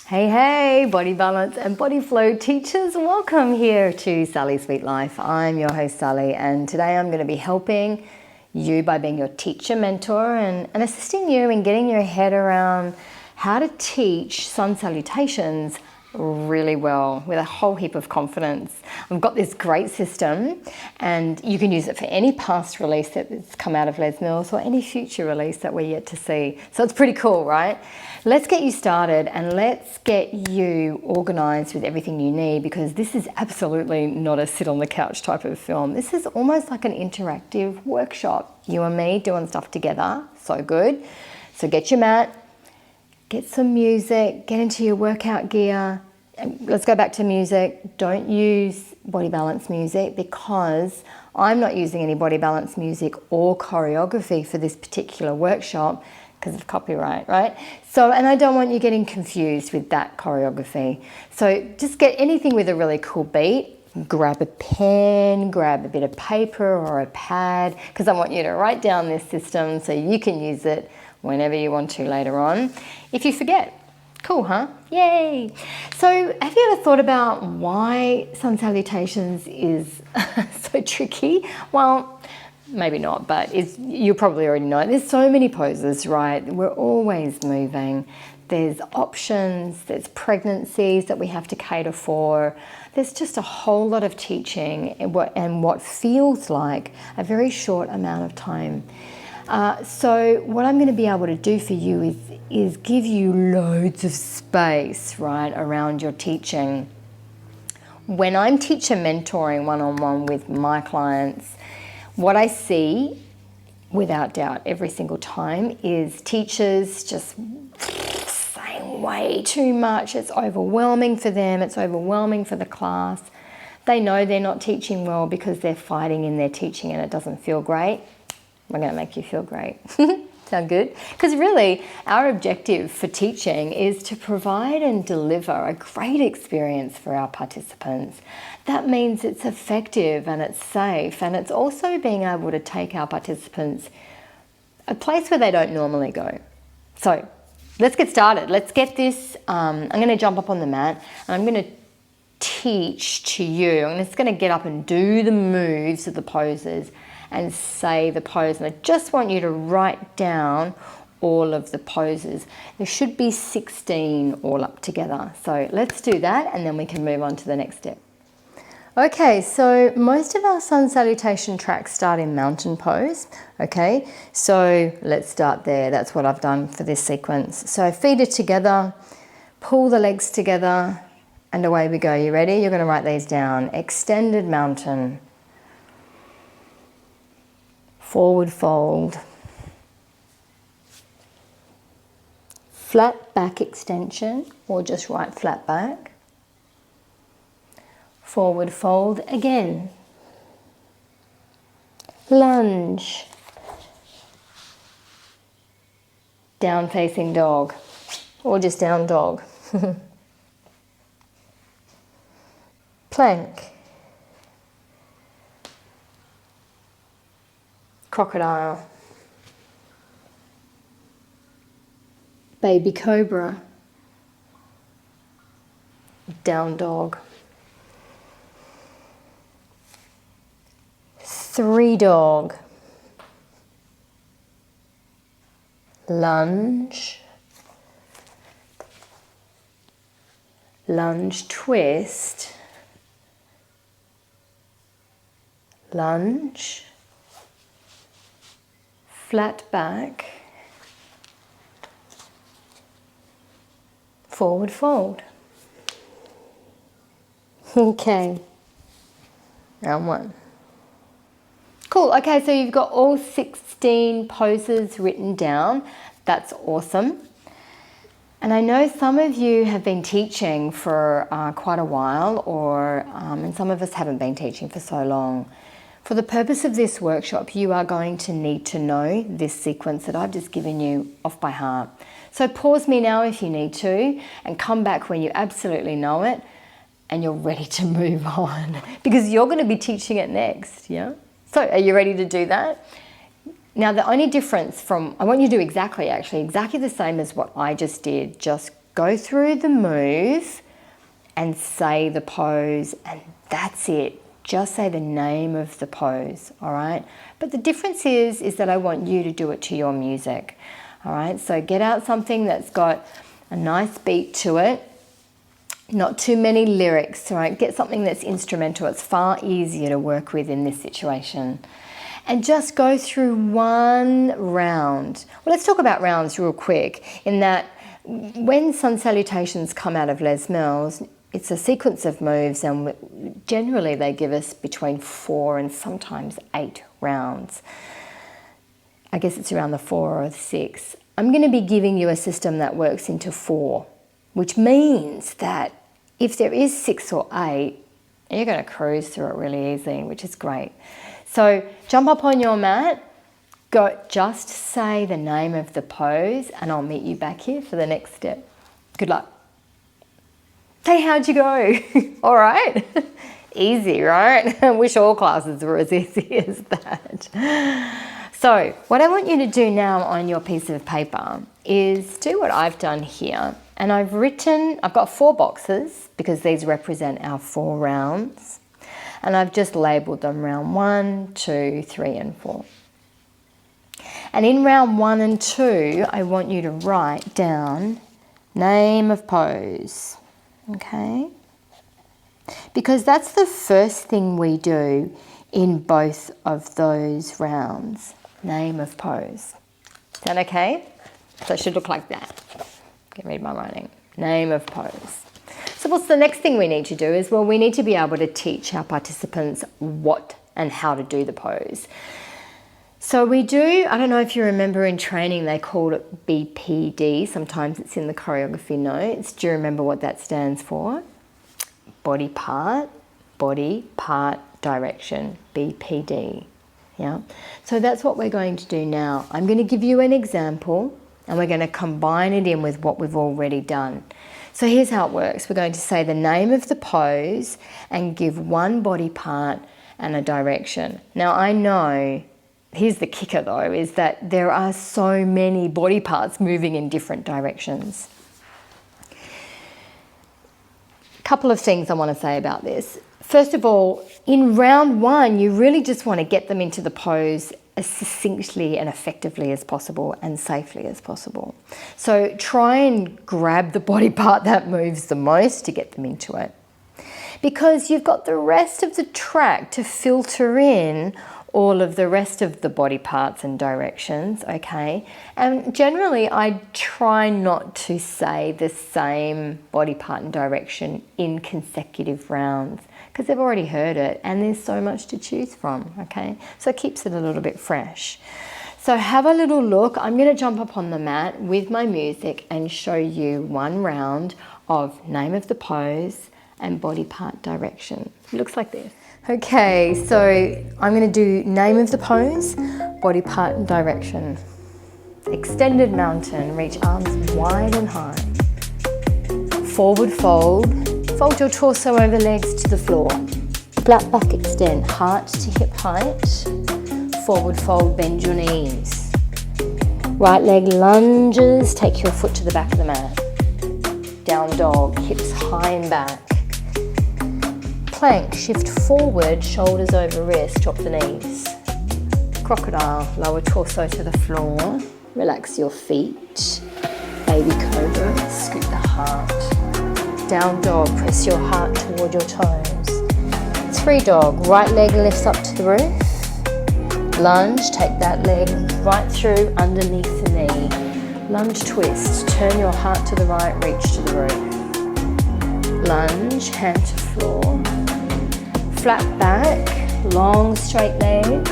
Hey, hey, body balance and body flow teachers, welcome here to Sally's Sweet Life. I'm your host, Sally, and today I'm going to be helping you by being your teacher mentor and assisting you in getting your head around how to teach sun salutations really well with a whole heap of confidence. I've got this great system and you can use it for any past release that's come out of Les Mills or any future release that we're yet to see. So it's pretty cool, right? Let's get you started and let's get you organized with everything you need, because this is absolutely not a sit on the couch type of film. This is almost like an interactive workshop. You and me doing stuff together. So good. So get your mat. Get some music, get into your workout gear. Let's go back to music. Don't use body balance music because I'm not using any body balance music or choreography for this particular workshop because of copyright, right? So, and I don't want you getting confused with that choreography. So just get anything with a really cool beat. Grab a pen, grab a bit of paper or a pad, because I want you to write down this system so you can use it whenever you want to later on. If you forget, cool, huh? Yay! So have you ever thought about why sun salutations is so tricky? Well, maybe not, but you probably already know. There's so many poses, right? We're always moving. There's options, there's pregnancies that we have to cater for. There's just a whole lot of teaching and what feels like a very short amount of time. So what I'm going to be able to do for you is give you loads of space, right, around your teaching. When I'm teacher mentoring one-on-one with my clients, what I see, without doubt, every single time is teachers just saying way too much. It's overwhelming for them. It's overwhelming for the class. They know they're not teaching well because they're fighting in their teaching and it doesn't feel great. We're going to make you feel great. Sound good? Because really, our objective for teaching is to provide and deliver a great experience for our participants. That means it's effective and it's safe, and it's also being able to take our participants a place where they don't normally go. So let's get started. Let's get this. I'm going to jump up on the mat and I'm going to teach to you. I'm just going to get up and do the moves of the poses and say the pose. And I just want you to write down all of the poses. There should be 16 all up together. So let's do that and then we can move on to the next step. Okay, so most of our sun salutation tracks start in mountain pose. Okay, so let's start there. That's what I've done for this sequence. So feet are together, pull the legs together, and away we go. You ready? You're going to write these down. Extended mountain. Forward fold, flat back extension, or just write flat back, forward fold again, lunge, down facing dog, or just down dog, plank, crocodile, baby cobra, down dog, three dog, lunge, lunge twist, lunge, flat back, forward fold. Okay, round one. Cool, okay, so you've got all 16 poses written down. That's awesome. And I know some of you have been teaching for quite a while, and some of us haven't been teaching for so long. For the purpose of this workshop, you are going to need to know this sequence that I've just given you off by heart. So pause me now if you need to, and come back when you absolutely know it and you're ready to move on, because you're going to be teaching it next, yeah? So are you ready to do that? Now the only difference I want you to do exactly the same as what I just did, just go through the move and say the pose, and that's it. Just say the name of the pose, all right? But the difference is that I want you to do it to your music, all right? So get out something that's got a nice beat to it, not too many lyrics, all right? Get something that's instrumental. It's far easier to work with in this situation. And just go through one round. Well, let's talk about rounds real quick, in that when sun salutations come out of Les Mills, it's a sequence of moves, and generally they give us between 4 and sometimes 8 rounds. I guess it's around the 4 or the 6. I'm going to be giving you a system that works into 4, which means that if there is 6 or 8, you're going to cruise through it really easily, which is great. So jump up on your mat, go, just say the name of the pose, and I'll meet you back here for the next step. Good luck. Hey, how'd you go? All right? Easy, right? I wish all classes were as easy as that. So what I want you to do now on your piece of paper is do what I've done here. And I've got 4 boxes because these represent our 4 rounds. And I've just labelled them round 1, 2, 3 and 4. And in round 1 and 2, I want you to write down name of pose, okay? Because that's the first thing we do in both of those rounds, name of pose. Is that okay? So it should look like that. Get read my writing. Name of pose. So what's the next thing we need to do is, well, we need to be able to teach our participants what and how to do the pose. So we do, I don't know if you remember in training they called it BPD, sometimes it's in the choreography notes. Do you remember what that stands for? Body part, direction, BPD. Yeah. So that's what we're going to do now. I'm going to give you an example and we're going to combine it in with what we've already done. So here's how it works. We're going to say the name of the pose and give one body part and a direction. Now I know, here's the kicker though, is that there are so many body parts moving in different directions. A couple of things I want to say about this. First of all, in round 1, you really just want to get them into the pose as succinctly and effectively as possible and safely as possible. So try and grab the body part that moves the most to get them into it. Because you've got the rest of the track to filter in all of the rest of the body parts and directions, okay? And generally I try not to say the same body part and direction in consecutive rounds because they've already heard it and there's so much to choose from, okay? So it keeps it a little bit fresh. So have a little look. I'm going to jump up on the mat with my music and show you one round of name of the pose and body part direction. It looks like this. Okay, so I'm going to do name of the pose, body part and direction. Extended mountain, reach arms wide and high. Forward fold, fold your torso over legs to the floor. Flat back extend, heart to hip height. Forward fold, bend your knees. Right leg lunges, take your foot to the back of the mat. Down dog, hips high and back. Plank, shift forward, shoulders over wrist, drop the knees. Crocodile, lower torso to the floor. Relax your feet. Baby cobra, scoot the heart. Down dog, press your heart toward your toes. 3 dog, right leg lifts up to the roof. Lunge, take that leg right through underneath the knee. Lunge twist, turn your heart to the right, reach to the roof. Lunge, hand to floor. Flat back, long straight legs.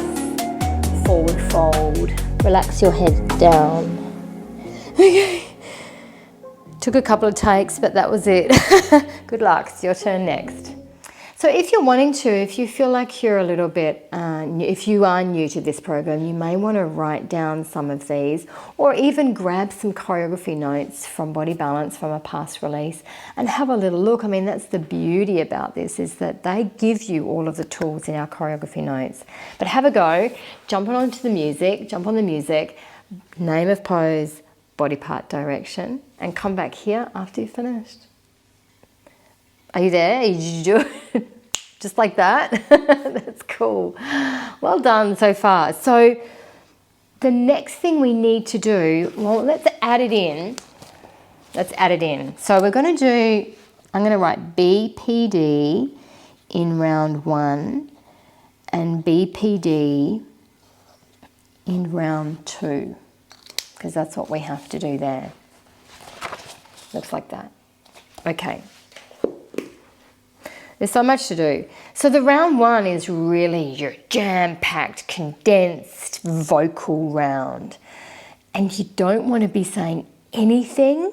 Forward fold, relax your head down. Okay. Took a couple of takes, but that was it. Good luck, it's your turn next. So if you're wanting to, if you feel like you're a little bit, if you are new to this program, you may want to write down some of these or even grab some choreography notes from Body Balance from a past release and have a little look. I mean, that's the beauty about this, is that they give you all of the tools in our choreography notes. But have a go, jump on the music, name of pose, body part direction, and come back here after you've finished. Are you there? Did you do it? Just like that? That's cool. Well done so far. So the next thing we need to do, well, let's add it in. Let's add it in. So we're going to do, I'm going to write BPD in round 1 and BPD in round 2, because that's what we have to do there. Looks like that. Okay. There's so much to do. So the round 1 is really your jam-packed, condensed vocal round. And you don't want to be saying anything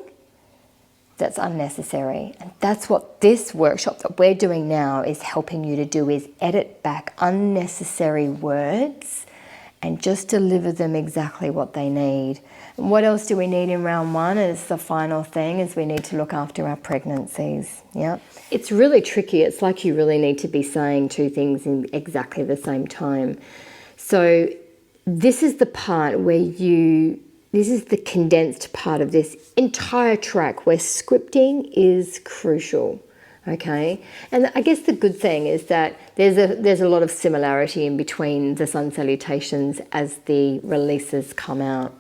that's unnecessary. And that's what this workshop that we're doing now is helping you to do, is edit back unnecessary words and just deliver them exactly what they need. And what else do we need in round 1 is the final thing, is we need to look after our pregnancies. Yeah, it's really tricky. It's like you really need to be saying 2 things in exactly the same time. So this is the part where this is the condensed part of this entire track where scripting is crucial. Okay, and I guess the good thing is that there's a lot of similarity in between the sun salutations as the releases come out.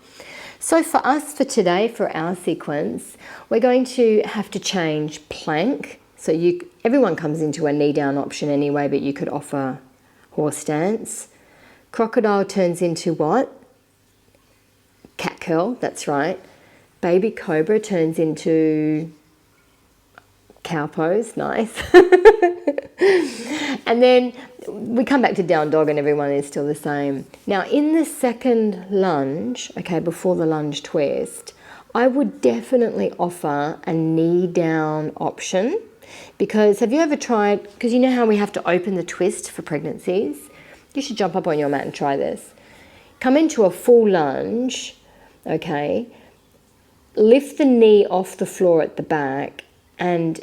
So for us, for today, for our sequence, we're going to have to change plank. So everyone comes into a knee down option anyway, but you could offer horse stance. Crocodile turns into what? Cat curl, that's right. Baby cobra turns into cow pose, nice. And then we come back to down dog and everyone is still the same. Now in the second lunge, okay, before the lunge twist, I would definitely offer a knee down option, because have you ever tried, because you know how we have to open the twist for pregnancies? You should jump up on your mat and try this. Come into a full lunge, okay, lift the knee off the floor at the back and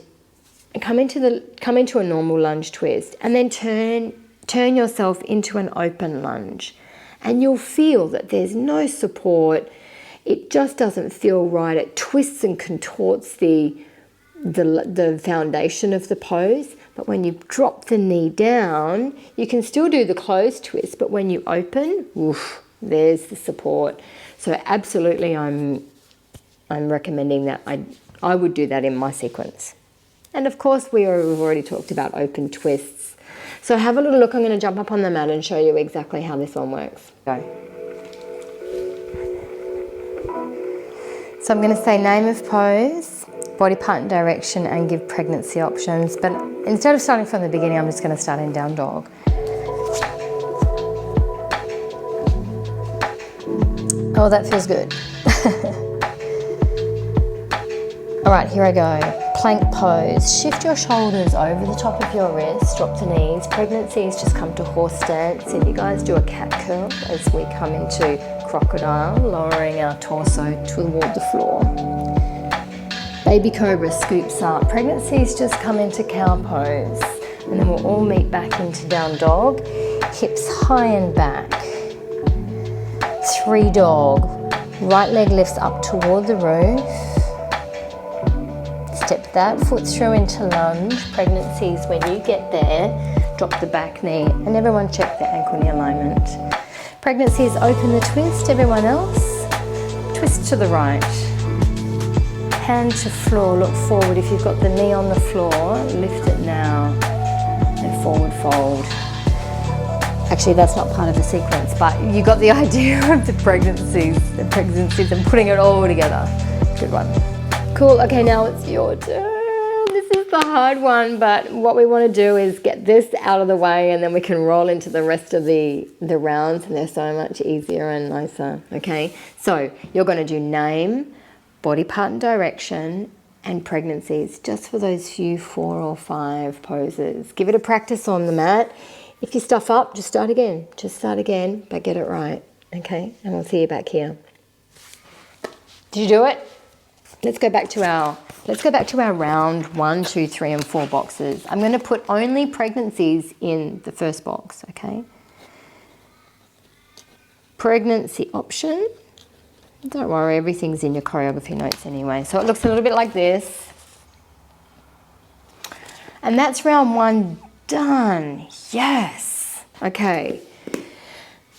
come into a normal lunge twist, and then turn yourself into an open lunge, and you'll feel that there's no support. It just doesn't feel right. It twists and contorts the foundation of the pose. But when you drop the knee down, you can still do the closed twist, but when you open, oof, there's the support. So absolutely, I'm recommending that. I would do that in my sequence. And of course, we've already talked about open twists. So have a little look. I'm going to jump up on the mat and show you exactly how this one works. Go. So I'm going to say name of pose, body part and direction, and give pregnancy options. But instead of starting from the beginning, I'm just going to start in down dog. Oh, that feels good. All right, here I go. Plank pose. Shift your shoulders over the top of your wrist, drop the knees. Pregnancies just come to horse stance, and you guys do a cat curl as we come into crocodile, lowering our torso toward the floor. Baby cobra scoops up. Pregnancies just come into cow pose, and then we'll all meet back into down dog. Hips high and back. 3 dog. Right leg lifts up toward the roof. Step that foot through into lunge. Pregnancies, when you get there, drop the back knee, and everyone check the ankle knee alignment. Pregnancies, open the twist. Everyone else, twist to the right. Hand to floor, look forward. If you've got the knee on the floor, lift it now and forward fold. Actually, that's not part of the sequence, but you got the idea of the pregnancies and putting it all together. Good one. Cool, okay, now it's your turn. This is the hard one, but what we want to do is get this out of the way, and then we can roll into the rest of the rounds, and they're so much easier and nicer, okay? So you're going to do name, body part and direction, and pregnancies, just for those few 4 or 5 poses. Give it a practice on the mat. If you stuff up, just start again, but get it right, okay? And we'll see you back here. Did you do it? Let's go back to our round 1, 2, 3, and 4 boxes. I'm going to put only pregnancies in the first box, okay? Pregnancy option, Don't worry, everything's in your choreography notes anyway. So it looks a little bit like this. And that's round 1 done. Yes. Okay.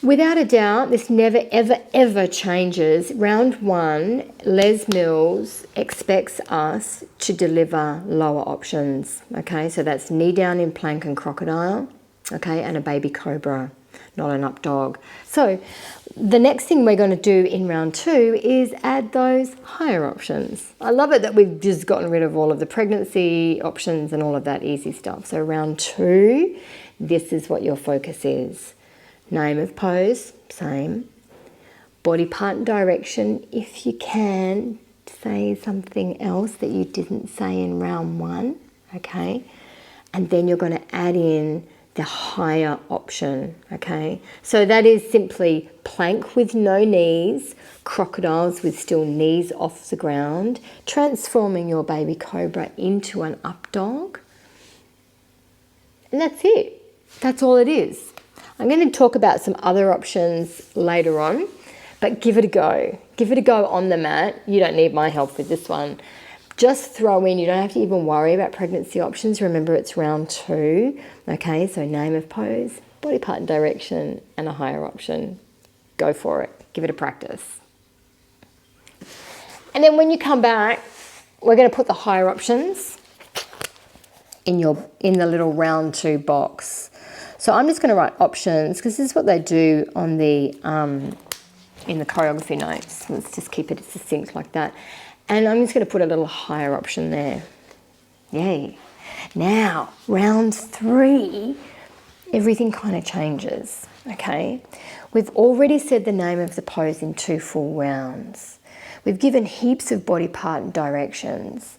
Without a doubt, this never, ever, ever changes. Round 1, Les Mills expects us to deliver lower options. Okay, so that's knee down in plank and crocodile. Okay, and a baby cobra, not an up dog. So the next thing we're going to do in round 2 is add those higher options. I love it that we've just gotten rid of all of the pregnancy options and all of that easy stuff. So round 2, this is what your focus is. Name of pose, same. Body part and direction, if you can, say something else that you didn't say in round 1, okay? And then you're going to add in the higher option, okay? So that is simply plank with no knees, crocodiles with still knees off the ground, transforming your baby cobra into an up dog. And that's it. That's all it is. I'm going to talk about some other options later on, but give it a go. Give it a go on the mat. You don't need my help with this one. Just throw in, you don't have to even worry about pregnancy options. Remember, it's round 2. Okay, so name of pose, body part and direction, and a higher option. Go for it. Give it a practice. And then when you come back, we're going to put the higher options in the little round 2 box. So I'm just going to write options because this is what they do on the in the choreography notes. Let's just keep it succinct like that. And I'm just going to put a little higher option there. Yay. Now, round 3, everything kind of changes, okay? We've already said the name of the pose in 2 full rounds. We've given heaps of body part and directions.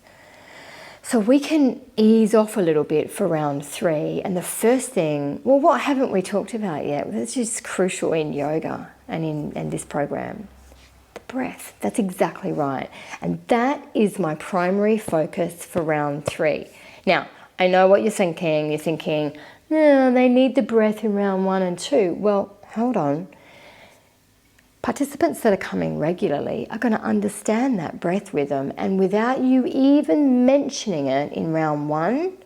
So we can ease off a little bit for round 3. And the first thing, well, what haven't we talked about yet? That's just crucial in yoga and in this program. Breath. That's exactly right. And that is my primary focus for round 3. Now, I know what you're thinking. You're thinking, no, they need the breath in round 1 and 2. Well, hold on. Participants that are coming regularly are going to understand that breath rhythm, and without you even mentioning it in round 1,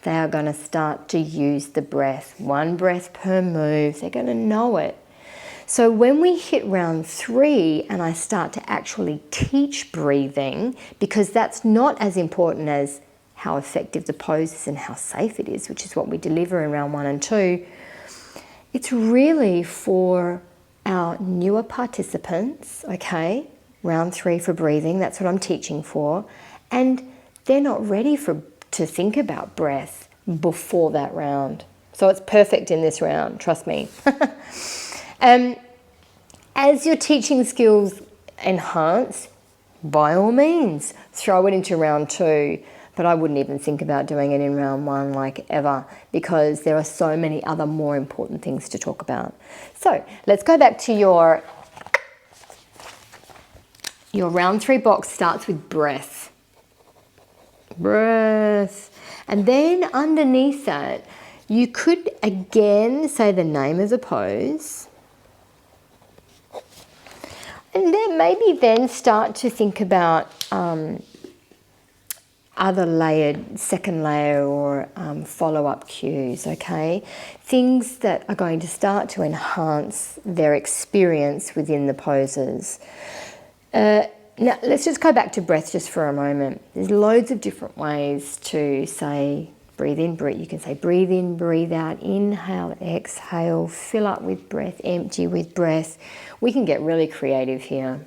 they are going to start to use the breath. 1 breath per move. They're going to know it. So when we hit round 3 and I start to actually teach breathing, because that's not as important as how effective the pose is and how safe it is, which is what we deliver in round 1 and 2, it's really for our newer participants, okay? Round 3 for breathing, that's what I'm teaching for. And they're not ready to think about breath before that round. So it's perfect in this round, trust me. As your teaching skills enhance, by all means, throw it into round 2. But I wouldn't even think about doing it in round 1 like ever, because there are so many other more important things to talk about. So let's go back to your round 3 box. Starts with breath. Breath. And then underneath that, you could again say the name of the pose. And then maybe then start to think about other layered, second layer or follow-up cues, okay? Things that are going to start to enhance their experience within the poses. Now, let's just go back to breath just for a moment. There's loads of different ways to say breathe in, breathe. You can say breathe in, breathe out, inhale, exhale, fill up with breath, empty with breath. We can get really creative here.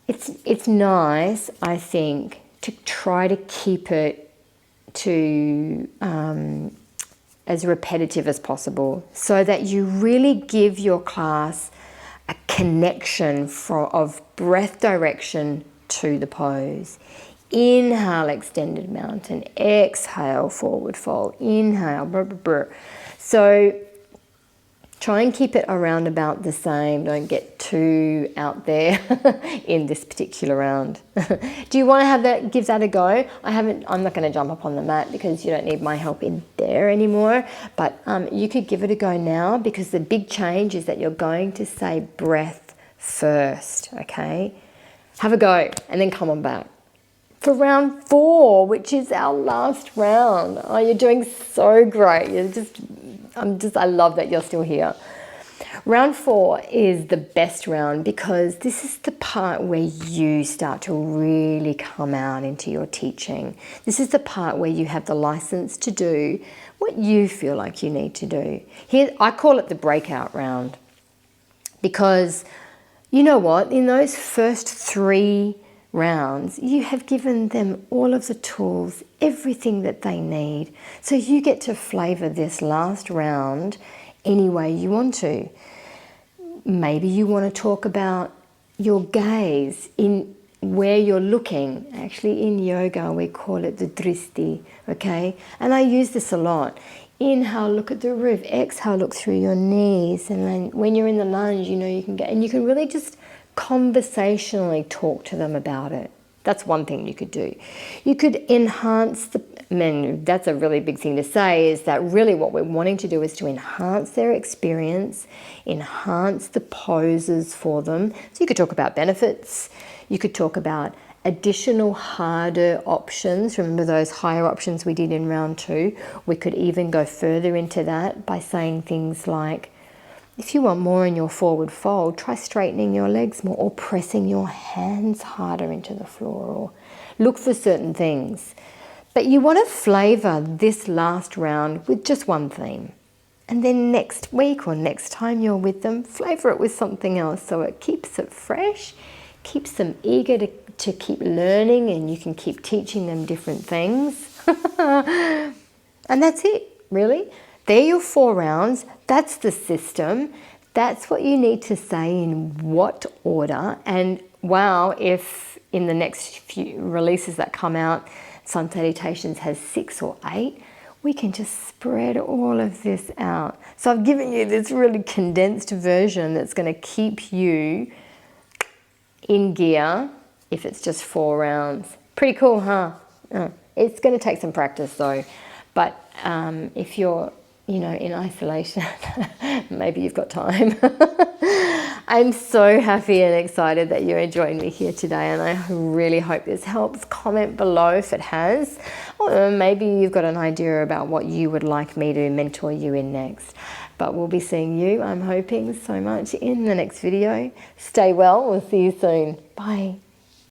It's nice, I think, to try to keep it to as repetitive as possible, so that you really give your class a connection of breath direction to the pose. Inhale, extended mountain. Exhale, forward fold. Inhale, brr, brr, brr. So try and keep it around about the same. Don't get too out there in this particular round. Do you want to have that? Give that a go. I'm not going to jump up on the mat because you don't need my help in there anymore. But you could give it a go now, because the big change is that you're going to say breath first, okay? Have a go and then come on back. For round 4, which is our last round. Oh, you're doing so great. I love that you're still here. Round 4 is the best round because this is the part where you start to really come out into your teaching. This is the part where you have the license to do what you feel like you need to do. Here, I call it the breakout round because you know what? In those first 3 rounds, you have given them all of the tools, everything that they need. So you get to flavor this last round any way you want to. Maybe you want to talk about your gaze in where you're looking. Actually, in yoga, we call it the dristi, okay? And I use this a lot. Inhale, look at the roof. Exhale, look through your knees. And then when you're in the lunge, you know, you can really just conversationally talk to them about it. That's one thing you could do. You could enhance that's a really big thing to say, is that really what we're wanting to do is to enhance their experience, enhance the poses for them. So you could talk about benefits. You could talk about additional harder options. Remember those higher options we did in round 2? We could even go further into that by saying things like, if you want more in your forward fold, try straightening your legs more or pressing your hands harder into the floor, or look for certain things. But you want to flavor this last round with just one theme. And then next week or next time you're with them, flavor it with something else so it keeps it fresh, keeps them eager to keep learning, and you can keep teaching them different things. And that's it, really. They're your 4 rounds. That's the system. That's what you need to say in what order. And wow, if in the next few releases that come out, Sun Salutations has 6 or 8, we can just spread all of this out. So I've given you this really condensed version that's going to keep you in gear if it's just 4 rounds. Pretty cool, huh? It's going to take some practice though. But if you're in isolation, maybe you've got time. I'm so happy and excited that you joined me here today, and I really hope this helps. Comment below if it has, or maybe you've got an idea about what you would like me to mentor you in next. But we'll be seeing you, I'm hoping, so much in the next video. Stay well, we'll see you soon. Bye.